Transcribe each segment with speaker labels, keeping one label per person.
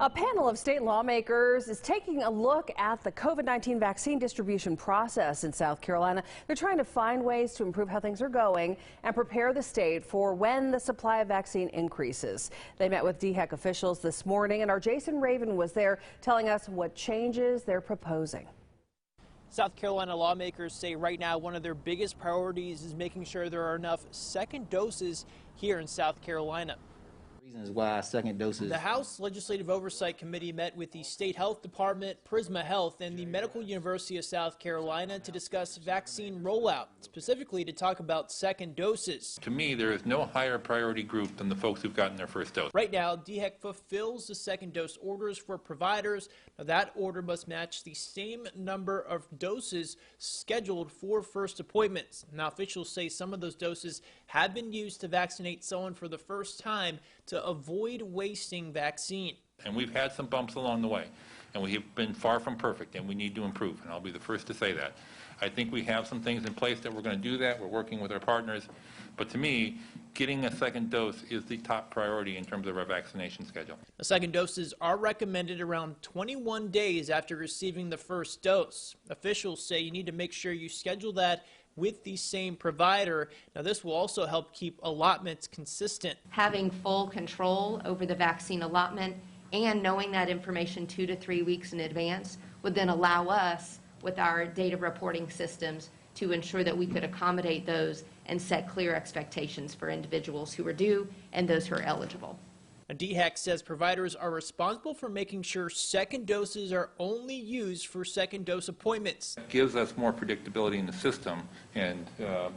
Speaker 1: A panel of state lawmakers is taking a look at the COVID-19 vaccine distribution process in South Carolina. They're trying to find ways to improve how things are going and prepare the state for when the supply of vaccine increases. They met with DHEC officials this morning, and our Jason Raven was there telling us what changes they're proposing.
Speaker 2: South Carolina lawmakers say right now one of their biggest priorities is making sure there are enough second doses here in South Carolina.
Speaker 3: Reasons why second doses.
Speaker 2: The House Legislative Oversight Committee met with the State Health Department, Prisma Health, and the Medical University of South Carolina to discuss vaccine rollout, specifically to talk about second doses.
Speaker 4: To me, there is no higher priority group than the folks who've gotten their first dose.
Speaker 2: Right now, DHEC fulfills the second dose orders for providers. Now, that order must match the same number of doses scheduled for first appointments. Now, officials say some of those doses have been used to vaccinate someone for the first time to avoid wasting vaccine.
Speaker 4: And we've had some bumps along the way, and we have been far from perfect, and we need to improve, and I'll be the first to say that. I think we have some things in place that we're going to do that. We're working with our partners, but to me, getting a second dose is the top priority in terms of our vaccination schedule.
Speaker 2: The second doses are recommended around 21 days after receiving the first dose. Officials say you need to make sure you schedule that with the same provider. Now, this will also help keep allotments consistent.
Speaker 5: Having full control over the vaccine allotment and knowing that information 2 to 3 weeks in advance would then allow us, with our data reporting systems, to ensure that we could accommodate those and set clear expectations for individuals who are due and those who are eligible.
Speaker 2: DHEC says providers are responsible for making sure second doses are only used for second dose appointments.
Speaker 4: It gives us more predictability in the system and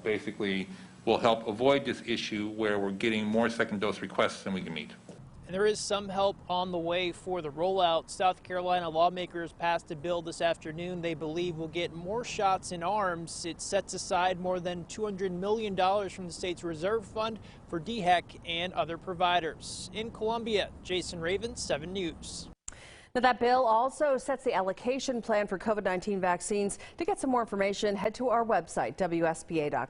Speaker 4: basically will help avoid this issue where we're getting more second dose requests than we can meet.
Speaker 2: And there is some help on the way for the rollout. South Carolina lawmakers passed a bill this afternoon they believe will get more shots in arms. It sets aside more than $200 million from the state's reserve fund for DHEC and other providers. In Columbia, Jason Raven, 7 News.
Speaker 1: Now, that bill also sets the allocation plan for COVID-19 vaccines. To get some more information, head to our website, WSPA.com.